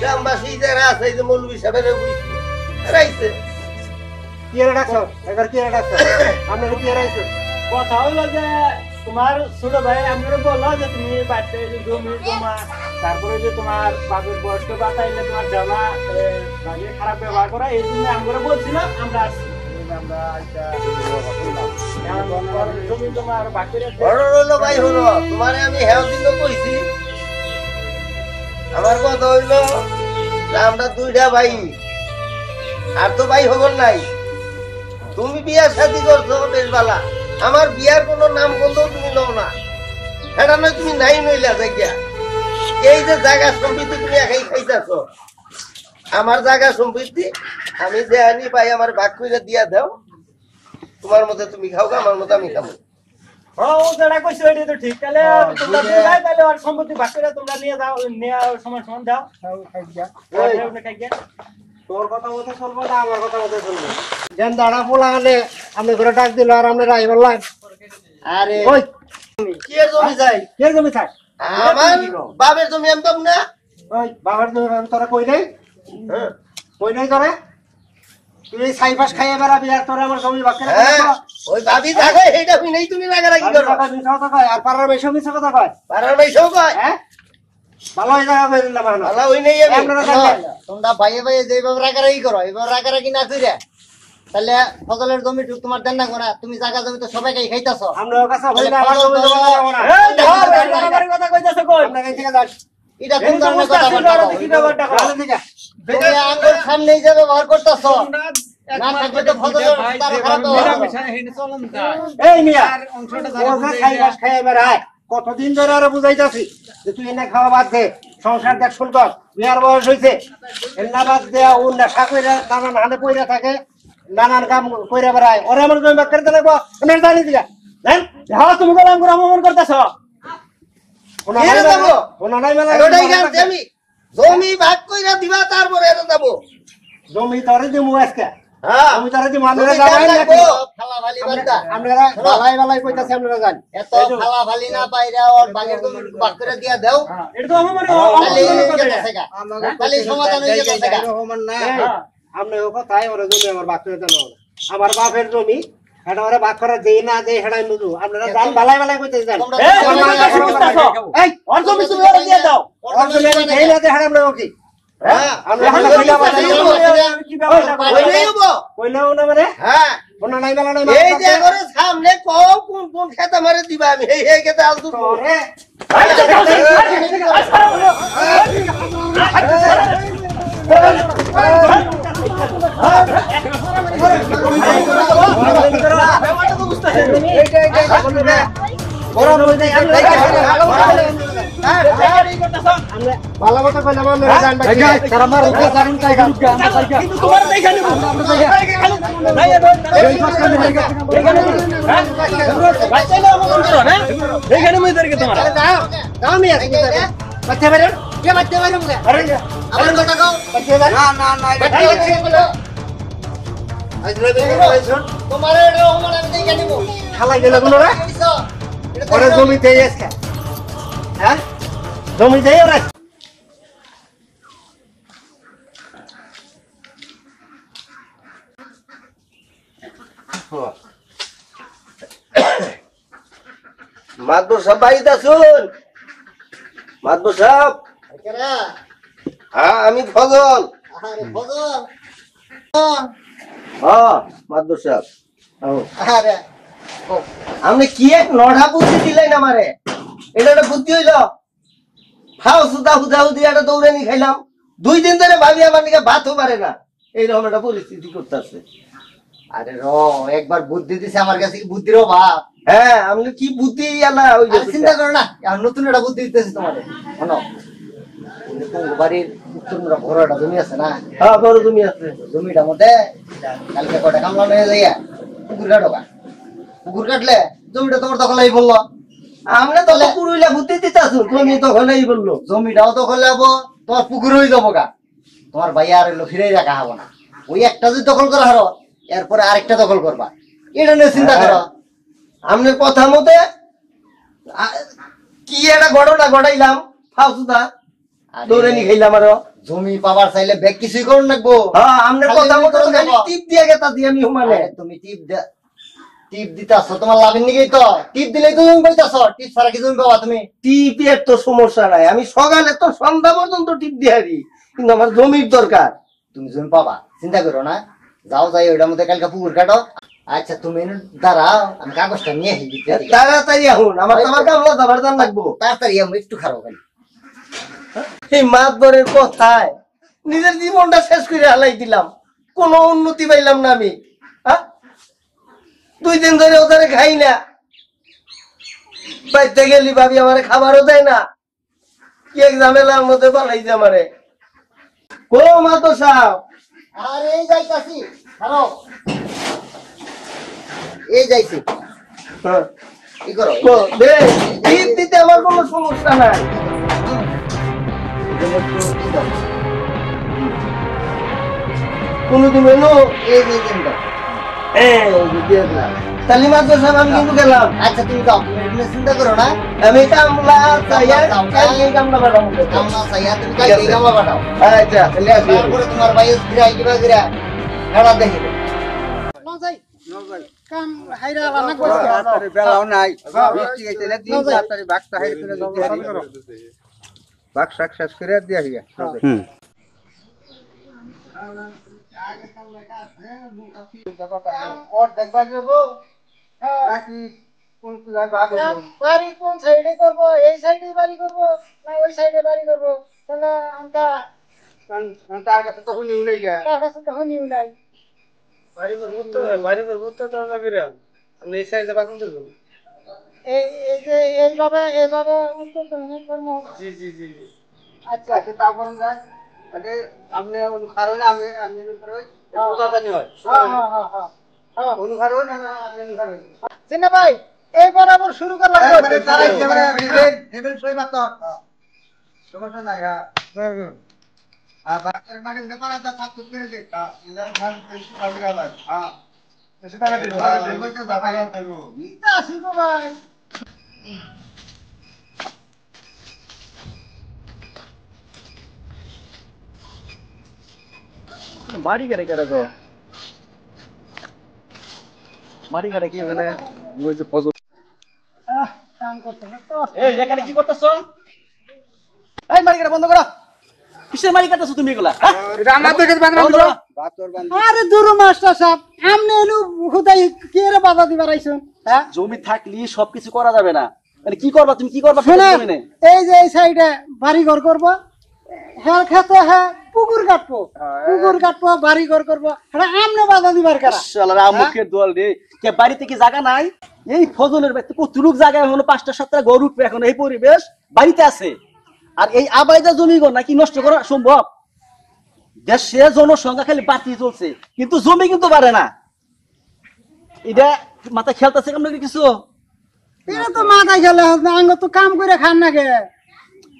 গ্রামবাসী যারা আছে এই যে মৌলবী সাহেবের রাইছে। কি রাখছো? এবার কি রাখছো? আপনার কি রাখছো? কথা হলো যে তোমার ছোট ভাই আমাকে বললো যে তুমি বাড়িতে জমি জমা, তারপরে যে তোমার বাপের বয়স্ক বাতাইলে তোমার জামা খারাপ ব্যবহার করা, এই জন্য আমরা বলছিলাম আমরা আসছি। আমরা আজকে এখন জমি তোমার ভাগ করে বড় হলো ভাই হলো তোমারে আমি হেও দিন কইছি আমার কথা হইলো যে আমরা দুইটা ভাই আর তো ভাই হবল নাই তুমি বিয়া শাদী করছো বেশ বালা আমার বিয়ার কোনো নাম গন্ধ তুমি নাও না এটা নয় তুমি নাই নইলা জায়গা এই যে জায়গা সম্পত্তি তুমি একাই খাইতেছো আমার জায়গা সম্পত্তি আমি যে আনি ভাই আমার ভাগ করে দিয়া দাও তোমার মধ্যে তুমি খাও আমার মধ্যে আমি খাবো ও যেটা কইছো এটা তো ঠিক তাহলে তোমরা দুই ভাই তাহলে আর সম্পত্তি ভাগ করে তোমরা নিয়ে যাও নিয়ে সমান সমান দাও খাইয়া তোর কথা মতো চলবো না আমার কথা মতো চলবো যেন দাঁড়া পোলা আনে আপনি ঘরে ডাক দিল আর আমরা রাই বললাম আরে ওই কি এর জমি যাই কে জমি থাক আমার বাপের জমি আমি পাবো না ওই বাবার জমি তোরা কই নাই হ্যাঁ কই নাই তোরা তুই ছাই পাশ খাইয়ে বেড়াবি আর তোরা আমার জমি ভাগ করে হ্যাঁ, ওই ভাবি থাকে এইটা নেই তুমি রাগারাগি করো আর পাড়ার বেশি মিছে কথা কয় পাড়ার ভাই সব কয় হ্যাঁ ভালো হয়ে যাবে বেরিয়ে না আল্লাহ ওই নেই আমি আপনারা জানেন তোমরা ভাইয়ে ভাইয়ে যেভাবে রাগারাগি করো এভাবে রাগারাগি না কইরা তাহলে ফজলের জমি তোমার দেন না কোনা তুমি জায়গা জমি তো সবাইকে খাইতাছো আমরা ওর কাছে হই না আমার জমি জমা দেবো না এই দেখো আমার কথা কইতাছো কই আপনারা এই থেকে যান এটা কোন ধরনের কথা বলছো কি ব্যাপারটা ভালো দিকে তুমি আঙ্গুল সামনেই যে ব্যবহার করতেছো না থাকলে তো ফজলের তার খারাপ হবে এই মিয়া ওকে খাই বাস খাইয়ে বেড়ায় কতদিন ধরে আরো বুঝাইতাছি যে তুই এনে খাওয়া বাদ দে সংসার দেখ সুন্দর বিয়ার বয়স হয়েছে এনা বাদ দেয়া ও নেশা কইরা নানান হালে পইরা থাকে নানান কাম কইরা বেড়ায় ওরা আমার জমি বাদ করতে লাগবো আমি জানি দিলা জান হ্যাঁ তুমি তো নাম করে অপমান করতেছো কোনা এরে যাবো নাই মেলা ওটাই জানছি আমি জমি ভাগ কইরা দিবা তারপরে এর যাবো জমি তরে দিমু আজকে হ্যাঁ জমি তরে দিমু তুমি আপনারা জান যাবেন লাগবো। ফালাফালি বাদ দা আপনারা বালাই বালাই কইতাছে আপনারা জান এত ফালাফালি না পাইরা ওর বাগের জমি বাগ করে দিয়া দাও এটা তো অপমান তাহলে কথা গেছে গা। তাহলে সমাধান হয়ে গেছে গা। আপনি ও কথাই ওরা জমি আমার বাক করে দেন আমার বাপের জমি এটা ওরা বাক করা দেই না দেই হেডাই বুঝু আপনারা জান বালাই বালাই কইতে যান তোমরা এই তুমি কথা বুঝতাছো এই অর জমি তুমি ওরে দিয়ে দাও ওর জমি আমি দেই না দেই হেডাই আমরা কি হ্যাঁ আমরা এখন কইলা কইলা বালাই কি ব্যাপারটা ওই নেই হবো কইলাও না মানে হ্যাঁ কোন নাই বালা নাই এই যে করে সামনে কও কোন কোন খেতে মারে দিবা আমি এই খেতে আল দুটো তোরে ভালো কথা কইলাম আমরা জান বাকি তারা মার উপরে জানুন কাই গান কিন্তু তোমার দেখে নিব নাই এই ফাঁকা হয়ে গেছে এখানে বাচ্চাটা অপমান করো না এখানে মই ধরে তোমার যাও যাও মিয়া বাচ্চা বেরো কে বাচ্চা বাইরে মুখে আরে আমার কথা কও বাচ্চা বেরো না না না বাচ্চা বাচ্চা বলো তোমার এটা ওমান আমি দেখে নিব খালাই গেল গুলো রে ওরে জমি দেই আজকে হ্যাঁ জমি দেই ওরে মাদবর সাহেব বাড়িতে আসুন মাদবর সাহেব কেরা হ্যাঁ আমি ফজল আরে ফজল হ্যাঁ মাদবর সাহেব আরে আপনি কি এক নড়া বুদ্ধি দিলেন আমারে এটা একটা বুদ্ধি হইল খাও সুদা হুদা হুদি একটা দৌড়ানি খাইলাম 2 দিন ধরে ভাবি আমার দিকে ভাতও পারে না এইরকম একটা পরিস্থিতি করতেছে আরে একবার বুদ্ধি দিছে আমার কাছে কি বুদ্ধির অভাব হ্যাঁ আমি কি বুদ্ধি আলা ওই আর চিন্তা করো না এখন নতুন একটা বুদ্ধি দিতেছি তোমাদের শোনো বাড়ির উত্তর বড় একটা জমি আছে না হ্যাঁ বড় তুমি আছে জমিটার মধ্যে কালকে কটা কামলা নিয়ে যাইয়া পুকুর কাটোকা পুকুর কাটলে জমিটা তোমার দখল এই বললো আমরা তো পুরুলিয়া বুদ্ধি দিতে আসুন তুমি তো হলেই বললো জমিটাও দখল যাবো তোমার পুকুর হয়ে যাবো গা তোমার ভাই আর এলো ফিরে রাখা হবো না ওই একটা যদি দখল করা হারো এরপরে আরেকটা দখল করবা এটা নিয়ে চিন্তা করো আপনার কথা মতে কি একটা ঘটনা ঘটাইলাম ফাও সুদা দৌড়ানি খাইলাম আরো জমি পাবার চাইলে ব্যাগ কিছুই করুন লাগবো হ্যাঁ আপনার খালি কথা জমি মতো করুন খালি যাবো। টিপ দিয়ে গেতা দিয়ে আমি হুমানে আরে তুমি টিপ দিতাছো তোমার লাভের নিকেই তো টিপ দিলেই তো তুমি পাইতাছো টিপ ছাড়া কি তুমি পাবা তুমি টিপের তো সমস্যা নাই আমি সকালে তো সন্ধ্যা পর্যন্ত টিপ দিয়ে হারি কিন্তু আমার জমির দরকার তুমি জমি পাবা চিন্তা করো না যাও যাই ওইটার মধ্যে কালকে পুকুর কাটো। আচ্ছা তুমি দাঁড়াও, আমি কাগজটা নিয়ে আসি। তাড়াতাড়ি আহুন, আমার কামলা যাবার জান লাগবো। তাড়াতাড়ি আমি একটু খারাপ খালি। এই মাতবরের কথায় নিজের জীবনটা শেষ করে হালাই দিলাম, কোনো উন্নতি পাইলাম না আমি। 2 দিন ধরে ওদের খাই না, বাইতে গেলি ভাবি আমারে খাবারও দেয় না, কি এক ঝামেলার মধ্যে পালাইছে আমারে। কো মাতো সাহেব, আর এই যাইতাছি, খারাপ এই যাইছি। কি করো? ঈদ দিতে আমার কোনো সমস্যা নাই। কোনদিন হইলো এই যে দিনটা। তাহলে মাতো সাহেব আমি কিন্তু গেলাম। আচ্ছা তুমি যাও, তুমি এগুলো চিন্তা করো না। আমি কামলা চাইয়া কালকে কামলা পাঠাবো। কামনা চাইয়া তুমি কালকে কামলা পাঠাও। আচ্ছা তাহলে আসি। তারপরে তোমার ভাই ফিরাই কিবা কিরা খেলা দেখিবে। বেলাও নাই বৃষ্টি গেছে দিন তাড়াতাড়ি বাঘটা হাইরে ফেলে বাঘ শাক শেষ করে দিয়া হিয়া। और देखबा যাবো নাকি কোন জায়গায় বাঘ বাড়ি কোন সাইডে করব? এই সাইডে বাড়ি করব না ওই সাইডে বাড়ি করব? তাহলে আমরা তার কাছে তো হুনি উড়ে গিয়া কার কাছে তখন নিউ নাই। বাড়ি করবো তো যাবে রে আমি এই সাইডে বাঘ কোন দেবো। এই যে এইভাবে উত্তর দক্ষিণ করবো। জি জি জি জি আচ্ছা আচ্ছা তারপর যায় আগে আপনি অনুসারণ আমি অনুসারণ কথাটানি হয় অনুসারণ আপনি অনুসারণ চিন্না ভাই এই বরাবর শুরু করলাম। মানে তারা একেবারে হেভেন সই মাত্র সমস্যা নাই বাচ্চার মাকে ব্যাপার আছে সব কিছু করে দে ইলার খান পাবি গেল সেটা না দিই বলতে বাবা গেল থাকবো আসিব ভাই। বাড়ি কেটে কেটে গো বাড়ি কেটে কি মানে ওই যে ফজল কাম করতে হবে তো। এই এখানে কি করতেছো? এই বাড়ি কেটে বন্ধ করো। কিসের বাড়ি কাটতেছো তুমি এগুলা? এটা আমার থেকে বাঁধবো বাতর বাঁধ আরে দুরু মাস্টার সাহেব আমনে এলু খুদাই কি রে বাধা দিবার আইছেন? হ্যাঁ জমি থাকলে সবকিছু করা যাবে না, মানে কি করবা তুমি, কি করবা শুনে জমিনে? এই যে এই সাইডে বাড়ি ঘর করবো, হ্যাঁ খেতে হ্যাঁ পুকুর কাটবো বাড়ি ঘর করবো, হ্যাঁ আমনে বাধা দিবার কারা? শালার আমুকের দল রে, কে বাড়িতে কি জায়গা নাই? এই ফজলের বাড়িতে কতটুক জায়গা, এখনো 5টা-7টা গরু উঠবে, এখন এই পরিবেশ বাড়িতে আছে। আর এই আবাইদা জমি গো নাকি নষ্ট করা সম্ভব? দেশে জনসংখ্যা খালি বাড়তি চলছে, কিন্তু জমি কিন্তু বাড়ে না। এটা মাথা খেলতেছে কেমন কিছু? এটা তো মাথায় গেলে আঙ্গ তো কাম করে খান না গে।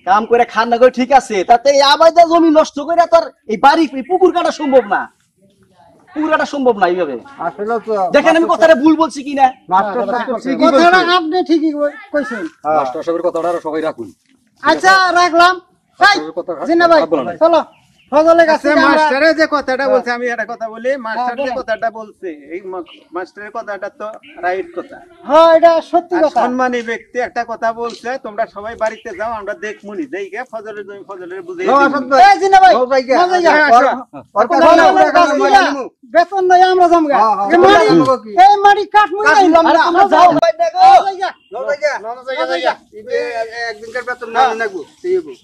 কাম করে খান না করে ঠিক আছে, তাতে এই আবাইদা জমি নষ্ট করে তোর এই বাড়ি এই পুকুর কাটা সম্ভব না। পুকুর কাটা সম্ভব না এইভাবে। আসলে তো দেখেন আমি কথাটা ভুল বলছি কিনা। মাস্টার সাহেব ঠিকই কথাটা আপনি ঠিকই কইছেন। মাস্টার সাহেবের কথাটা সবাই রাখুন। আচ্ছা রাখলাম। জিন্না ভাই চলো ফজলের কাছে আমরা মাস্টারের যে কথাটা বলছে আমি একটা কথা বলি, মাস্টার যে কথাটা বলছে এই মাস্টারের কথাটা তো রাইট কথা। হ্যাঁ এটা সত্যি আর কথা। সম্মানী ব্যক্তি একটা কথা বলছে, তোমরা সবাই বাড়িতে যাও, আমরা দেখমুনি দেখে ফজলের জমি ফজলের বুঝে এই জিন্না ভাই মজা যা বেতন নয় আমরা জমগা এই মাটি কাটমু না আমরা যাও একদিনকার বেতন না নাগবো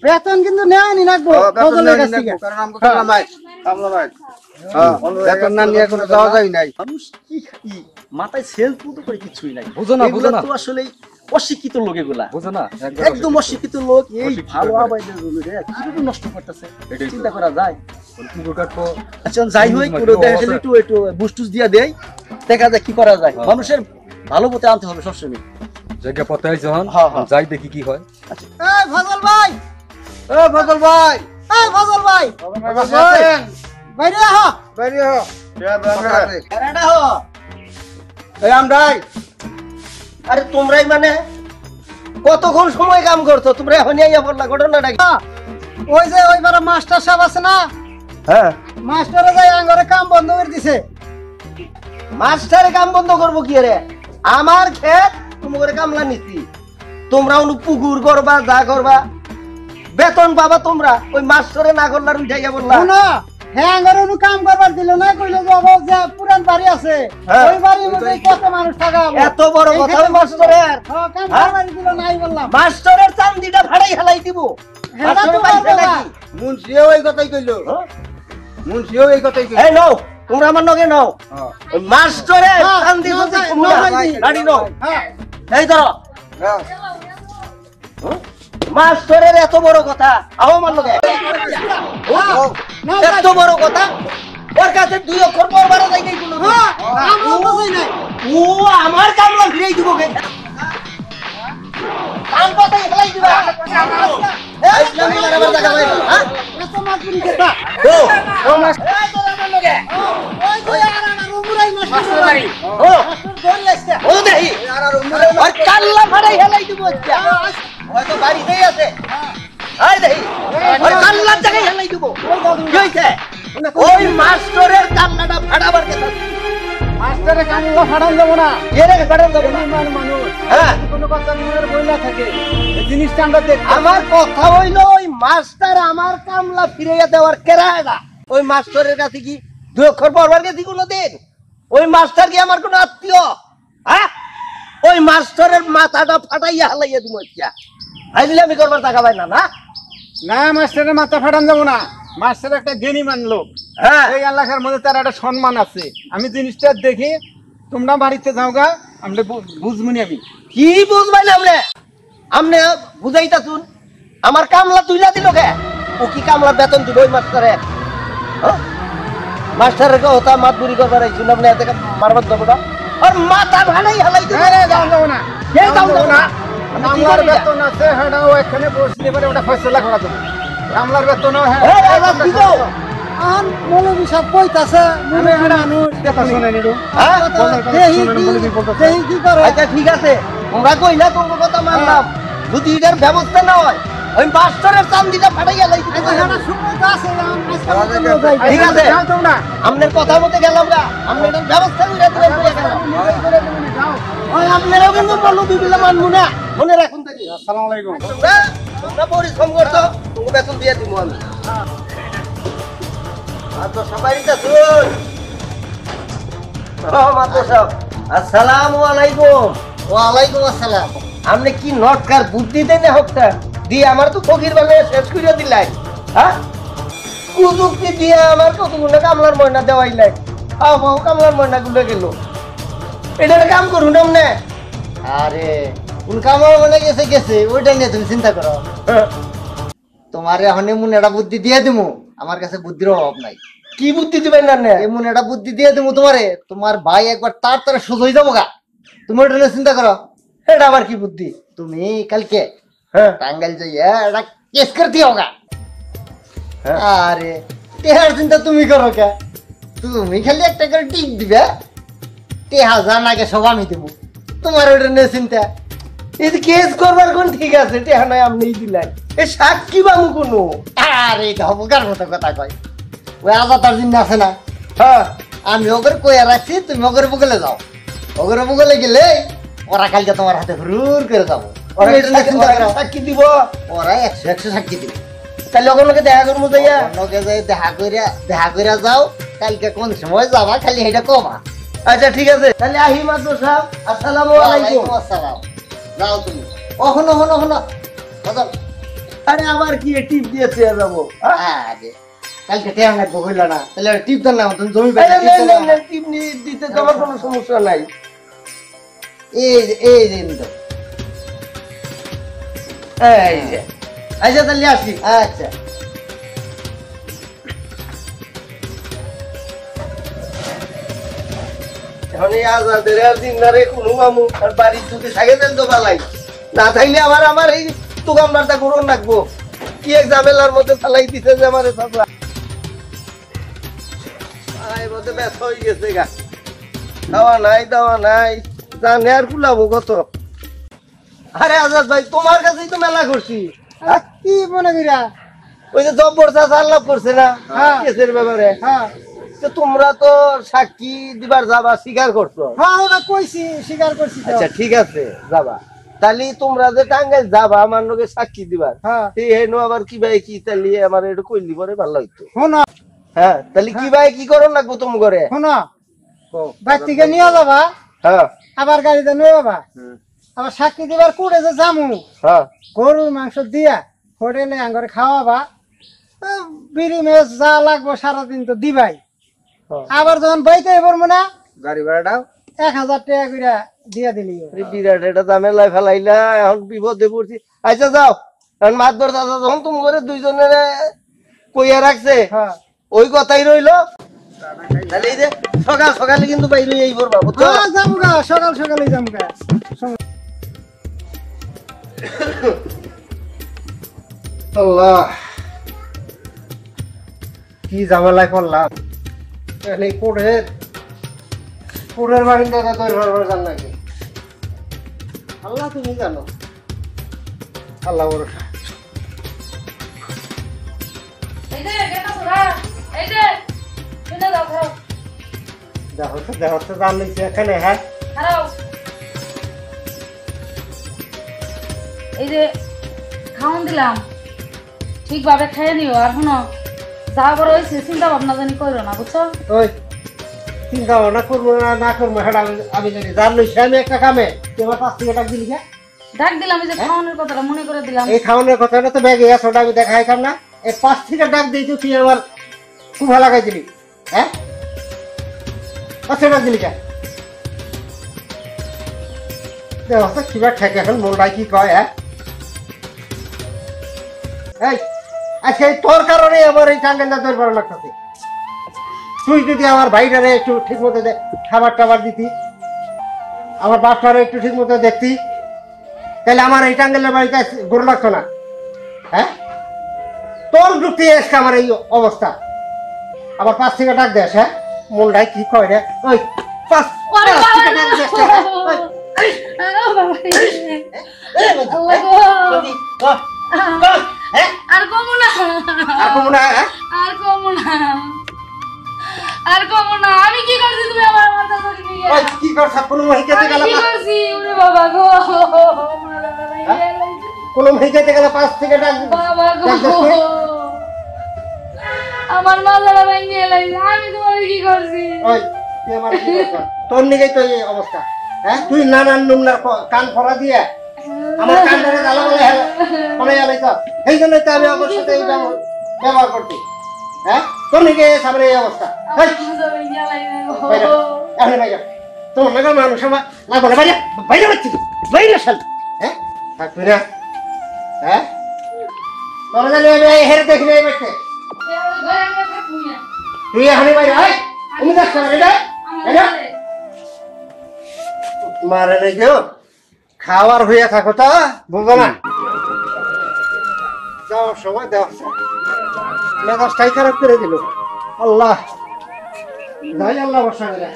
বেতন কিন্তু নেওয়া নি লাগবো ফজলের কাছে কারণ আমগো কামলা ভাই বেতন না নিয়ে কোনো যাওয়া যায় নাই। মানুষ কি মাথায় সেলফ মতো করে কিছুই নাই, বুঝো না তো আসলে অশিক্ষিত লোক, এগুলা বুঝো না, একদম অশিক্ষিত লোক। এই ভালো আবাইদের জমি রে কিভাবে নষ্ট করতেছে চিন্তা করা যায়? আচ্ছা যাই হোক পুরো দেখা গেলে একটু বুস্টুস দিয়া দেয়, দেখা যায় কি করা যায়। মানুষের ভালো পথে আনতে হবে সবসময়। জায়গা পথে আইছে হন, হ্যাঁ, হ্যাঁ। যাই দেখি কি হয়। এই ফজল ভাই ও ফজল ভাই, এই ফজল ভাই বাইরে আহ বাইরে হো এরাটা হো এই আমরাই। আরে তোমরাই মানে কতক্ষণ সময় কাম করছো তোমরা? এখন আইয়া বললা ঘটনাটা কি? ওই যে ওইবার মাস্টার সাহেব আছে না, হ্যাঁ মাস্টারে যাই আঙ্গরে কাম বন্ধ করে দিছে। মাস্টারে কাম বন্ধ করবো কি রে? আমার ক্ষেত তুমি করে কামলা নিতি, তোমরা অনু পুকুর করবা যা করবা বেতন পাবা তোমরা, ওই মাস্টারে না করলার উঠাইয়া বললা না হ্যাঁ আঙ্গার অনু কাম করবার দিল না, কইলো যে অবাক যে পুরান বাড়ি আছে, হ্যাঁ। ওই বাড়ির মধ্যে কত মানুষ থাকা হবে। এত বড় কথা ওই মাস্টারের? হ্যাঁ, কাম হ্যাঁ? করবার দিল নাই বললাম। মাস্টারের চান্দিটা ভাড়াই হেলাই দিব। হেলা তো মাস্টারের পাইছে পারবে না। নাকি? মুন্সিও এই কথাই কইলো, মুন্সিও এই কথাই কইলো। এই নাও, তোমরা আমার নগে নাও। ওই মাস্টারের হ্যাঁ, চান্দি নাও যদি যাই, তোমরা নাও যাই। গাড়ি নাও। হ্যাঁ, এই ধরো। হ্যাঁ। মাস্টারের এত বড় কথা, আও আমার লগে। নাও এত বড় কথা, ওর কাছে 2 অক্ষর পর বারো যাই নাই কোনো। হ্যাঁ, আমরা বুঝি নাই। ও আমার কামলা ফিরাই দিব কে? কাম কথাই হেলাই দিবা। এই ইসলামী মারাবার জায়গা পাই না, হ্যাঁ? এত মাছুরি কেটা? ও, ও মাস্টার। এই তোরা আমার লগে। ওই যে আর আমার উমরাই মাস্টার বাড়ি। ও, মাস্টার ধরে আসছে। ও দেখি। ওর কাল্লা ফাড়াই হেলাই দিব আজকে। হয়তো বাড়িতেই আছে। এই দেখি। ওর কাল্লার জায়গায় হেলাই দিব। কি হইছে? ওই মাস্টারের কান্নাটা ফাড়াবার কথা। মাস্টারে কান্না ফাটান যাব না। এর আগে ফাড়ান যাবে না। বেঈমান মানুষ। হ্যাঁ। কোনো কথা মনের বইলা থাকে। এই জিনিসটা আমরা দেখতে আমার কথা হইলো ওই মাস্টার আমার কামলা ফিরাইয়া দেওয়ার কেরায়দা। ওই মাস্টারের কাছে কি 2 অক্ষর পড়বার গেছি কোনোদিন? ওই মাস্টার কি আমার কোনো আত্মীয়? হ্যাঁ, ওই মাস্টারের মাথাটা ফাটাইয়া হালাইয়া দিব ইচ্ছা। আইলে আমি করবার টাকা পাই না, না? না, মাস্টারের মাথা ফাটান যাব না। মাস্টার একটা জ্ঞানীমান লোক। হ্যাঁ, এই এলাকার মধ্যে তার একটা সম্মান আছে। আমি জিনিসটা দেখি, তোমরা বাড়িতে যাও গা, আমরা বুঝবনি আমি। কি বুঝবাইলে আমনে বুঝাইতা শুন। আমার কামলা তুইলা দিল কে? ও কি কামলা বেতন দিব ওই মাস্টারে? হ্যাঁ? মাস্টারের কে হতা মাতবুরি করবার আইছুন আপনি এত মারবার দেবো না? আর মাথা ভালাই হালাই দিব। যাও যাব না। এই যাও যাও না। কামলার বেতন আছে, সেটাও এখানে বসলে পরে ওটা ফয়সালা করা যাবে। কামলার বেতনও হ্যাঁ। এই আওয়াজ দিল। আন মৌলবী সাহেব কইতাছে, মুরব্বী মানুষ। দেখা শুনে নিলো। হ্যাঁ? দেহি কি করে? আচ্ছা ঠিক আছে, তোমরা কইলা তোমার কথা মানলাম। যদি এটার ব্যবস্থা না হয় ওই মাস্টারের চান্দিটা ফাটাইয়া লাইছি। আচ্ছা, সেটা সময় তো আছে, আজকাল তো যাই। ঠিক আছে, যাও তোমরা। আপনার কথা মতে গেলাম গা। আপনি এটার ব্যবস্থা করে দিবেন বলে গেলাম। ওই আপনারাও কিন্তু বললো দুবিলা মানবো না, মনে রাখুন থাকি। আসসালামু আলাইকুম। তোমরা পরিশ্রম করতো, তোমাকে বেতন দিয়ে দিব আমি। মাত্র সবাই শুন। ও মাত্র সব, আসসালামু আলাইকুম। ওয়ালাইকুম আসসালাম। আপনি কি নটকার বুদ্ধি দেন হোকটা দিয়ে আমার তো ফকির বানায় শেষ করে দিলাই। হ্যাঁ, কুযুক্তি দিয়ে আমার কতগুলো কামলার ময়না দেওয়াইলাই। আও কামলার ময়না গুলো গেল। এটা কাম করুন আমনে। আরে কোন কাম মনে গেছে গেছে, ওইটা নিয়ে তুমি চিন্তা করো। তোমার এখন এমন একটা বুদ্ধি দিয়ে দিমু, আমার কাছে বুদ্ধির অভাব নাই। কি বুদ্ধি দিবেন না? এমন একটা বুদ্ধি দিয়ে দিমু তোমারে, তোমার ভাই একবার তার সোজা হয়ে যাবো গা। তুমি ওইটা নিয়ে চিন্তা করো। এটা আমার কি বুদ্ধি? তুমি কালকে হ্যাঁ, টাঙ্গাইল যাইয়া একটা কেস করে দিও গা। হ্যাঁ। আরে টেহার চিন্তা তুমি করো কে? তুমি খালি একটা করে টিপ দিবে, 1000 আগে সব আমি দেবো। তোমার ওইটা নিয়ে চিন্তা। এই যে কেস করবার কোন ঠিক আছে, টেহা নয় আপনি দিলাই। এ সাক্ষী বামু কোনো? আরে এটা হবকার মতো কথা কয়। ওই আজাতার জিনিস আছে না, হ্যাঁ, আমি ওগরে কইয়া রাখছি, তুমি ওগরে বুগলে যাও। ওগরে বুগলে গেলে ওরা কালকে তোমার হাতে হুরুর করে যাবো। ওরা তুমি এটা নিয়ে চিন্তা করো। সাক্ষী দিব। ওরা 100 সাক্ষী দিবে। তাহলে ওখানে দেখা করবো যাইয়া। অন্যকে যাই দেখা কইরা যাও। কালকে কোন সময় যাবা খালি এটা কমা। আচ্ছা ঠিক আছে, তাহলে আহি মাত্র সাহেব, আসসালামু আলাইকুম। ওয়ালাইকুম আসসালাম। যাও তুমি। ওহনো হনো হনো বাজাও। আরে আবার কি টিপ দিয়েছে যাবো? আরে কালকে টেয়া লাগবো হইল না, তাহলে টিপ দেন না, তুমি জমি টিপ নিয়ে দিতে তো আমার কোনো সমস্যা নাই। এই যে নিতো। এই যে, আচ্ছা তাহলে আসি। আচ্ছা এখন এই আজাদের আর দিনদারে কোনো মামু আর বাড়ির যদি থাকে তাহলে তো ভালাই, না থাকলে আমার এই দোকানদারটা করুন রাখবো। কি এক ঝামেলার মধ্যে ফেলাই দিছে যে আমার থাকলা মধ্যে ব্যস্ত হয়ে গেছে গা। দাওয়া নাই জানে আর কুলাবো কত। আরে আজাদ ভাই, তোমার কাছেই তো মেলা করছি। কি মনে করিয়া? ওই যে জব্বর চাচা আল্লাহ করছে না হ্যাঁ। কেসের ব্যাপারে, হ্যাঁ তো তোমরা তো সাক্ষী দিবার যাবা, স্বীকার করছো। হ্যাঁ, ওটা কইছি, স্বীকার করছি তো। আচ্ছা ঠিক আছে, যাবা। তাহলে তোমরা যে টাঙ্গাইল যাবা আমার লোকে সাক্ষী দিবার, হ্যাঁ। এই হেনো আবার কি ভাই কি তাহলে আমার একটু কইলি পরে ভালো হইতো। শোনো, হ্যাঁ তাহলে কি ভাই কি করন লাগবো তুমি করে? শোনো বাইর থেকে নিয়ে যাবা, হ্যাঁ আবার গাড়িতে নিয়ে যাবা, আবার সাক্ষী দিবার কুড়ে যে জামু হ্যাঁ গরুর মাংস দিয়া হোটেলে আঙ্গরে খাওয়াবা, বিড়ি মেস যা লাগবো সারাদিন তো দিবাই। আবার যখন বাইতে পারবো না গাড়ি ভাড়াটাও 1000 টাকা করে দিয়া দিলি। বিরাট এটা ঝামেলায় ফেলাইলা, এখন বিপদে পড়ছি। আচ্ছা যাও, এখন মাতবর দাদা যখন তুমি করে দুইজনের কইয়া রাখছে হ্যাঁ ওই কথাই রইলো। তাহলে এই যে সকাল সকালে কিন্তু বাইরে এই করবা বুঝছো? যামুগা, সকাল সকালে যামুগা। আল্লাহ কি ঝামেলায় পড়লাম। এই কোড়ের বাড়ির দাদা তৈরি হওয়ার জান নাকি? আল্লাহ তুমি জানো, আল্লাহ ভরসা। এই যে গেটা সুরা, এই যে শুনে দাও খাও দেখো জান নিচ্ছে এখানে। হ্যাঁ খাও। এই যে খাওন দিলাম, ঠিকভাবে খেয়ে নিও। আর শোনো, যা বড় হয়েছে চিন্তা ভাবনা জানি করো না, বুঝছো? ওই চিন্তা ভাবনা করবো না করবো সেটা আমি জানি। জান নিচ্ছে আমি একটা কামে তোমার 5 থেকে টাকা দিলি। ডাক দিলাম, এই যে খাওয়ানোর কথাটা মনে করে দিলাম। এই খাওয়ানোর কথাটা তো ব্যাগে আছে, ওটা আমি দেখাইতাম না। এই 5 থেকে ডাক দিয়েছি, তুই আমার খুব ভালো লাগাই দিলি। হ্যাঁ 5 টাকা দিলি কে? দেখো কিবা ঠেকে এখন মনটাই কি কয়। হ্যাঁ এই আজকে তোর কারণে আমার এই টাঙ্গেলটা তৈরি করা লাগতেছে। তুই যদি আমার ভাইটারে একটু ঠিক মতো খাবার টাবার দিতি, আমার বাপটারে একটু ঠিক মতো দেখতি, তাহলে আমার এই টাঙ্গেলের বাড়িতে গরু লাগতো না। হ্যাঁ তোর ঢুকতে এসছে আমার এই অবস্থা। আবার 5 থেকে ডাক দেশ। হ্যাঁ মনটাই কি কয় রে? ওই 5 থেকে ডাক দেশ। আর কমু না, আর কমু না। আর কমু না, আর কমু না। আমি কি করছি তুমি আমার মাথা ধরে নিয়ে? ওই কি করছ? কোনো মহিকাতে গেল? কি করছি? ওরে বাবা গো, কোনো মহিকাতে গেল 5 থেকে ডাক বাবা গো, আমার মাথাটা ভেঙে লাগছে। আমি তোমার কি করছি? ওই তুই আমার কি করছ? তোর নিকেই তো এই অবস্থা। হ্যাঁ তুই নানান নুমনার কান ফরা দিয়ে আমার কানটারে জ্বালা বলে গেলাই তো। এই জন্যই তো আমি আমার সাথে এই ব্যবহার করছি। হ্যাঁ তোর নিকে সামনে এই অবস্থা। আমার মাথা ভেঙে লাগছে গো। বাইরে এখন বাইরে তোর নাগা মানুষ আমার লাগবে না। বাইরে বাইরে বাচ্চি বাইরে শাল। হ্যাঁ থাকবি না? হ্যাঁ তোর জানি আমি হেরে দেখি নাই বেঁচে। তুই এখানে বাইরে আয়। তুমি দেখছো না এটা? এটা মারে নাই কেউ খাওয়ার হইয়া থাকো তো, বুঝবো না? যাওয়ার সময় দেওয়া মেজাজটাই খারাপ করে দিল। আল্লাহ যাই, আল্লাহ বর্ষা করে।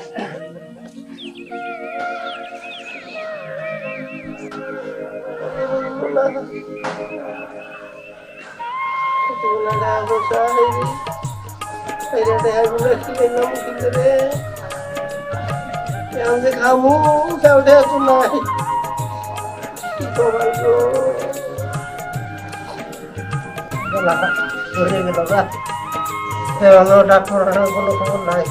খামু সেটা তো নাই। কি করবার গো? ডাক্তার কোনো খবর নাই।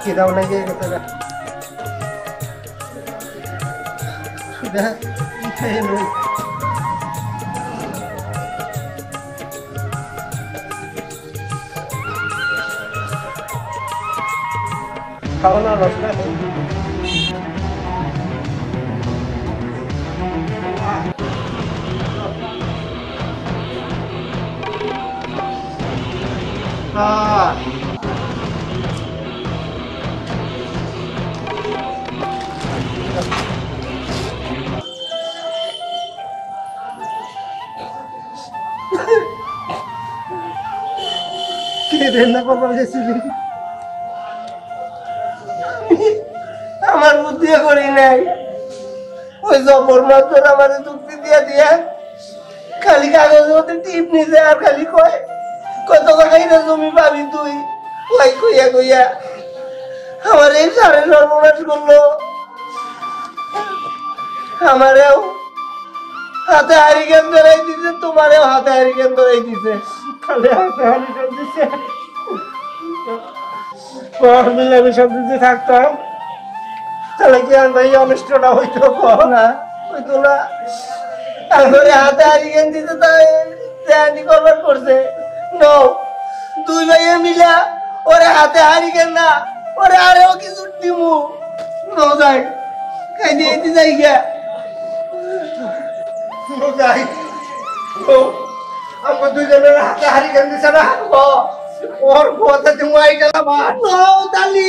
কি দাও লেগে গেছে না? খাওয়া না রসটা আমার বুদ্ধি করি নাই। ওই জবর মাত্র আমার যুক্তি দিয়া দিয়া খালি কাগজ মধ্যে টিপ নিছে আর খালি কয় কত টাকাই না জমি পাবি তুই। ওই কইয়া কইয়া আমার এই সাড়ে সর্বনাশ করলো। আমারেও হাতে হারিকেন ধরাই দিছে, তোমারেও হাতে হারিকেন ধরাই দিছে। খালি হাতে হারিকেন হয়েছে মিলামিশা যদি থাকতাম তাহলে কি আর ভাই অনিষ্টটা হইতো না হয়তো না তারপরে হাতে হারিয়ে দিতে তাই দেয়ানি করবার করছে নাও দুই ভাইয়ে মিলা ওরে হাতে হারিকেন না ওরে আরেও কিছু দিমু নাও যাই খাই দিয়ে দি যাই গিয়া যাই আমরা দুজনের হাতে হারিকেন দিছে না ওর কথা তুমি আইটা না নাও তালি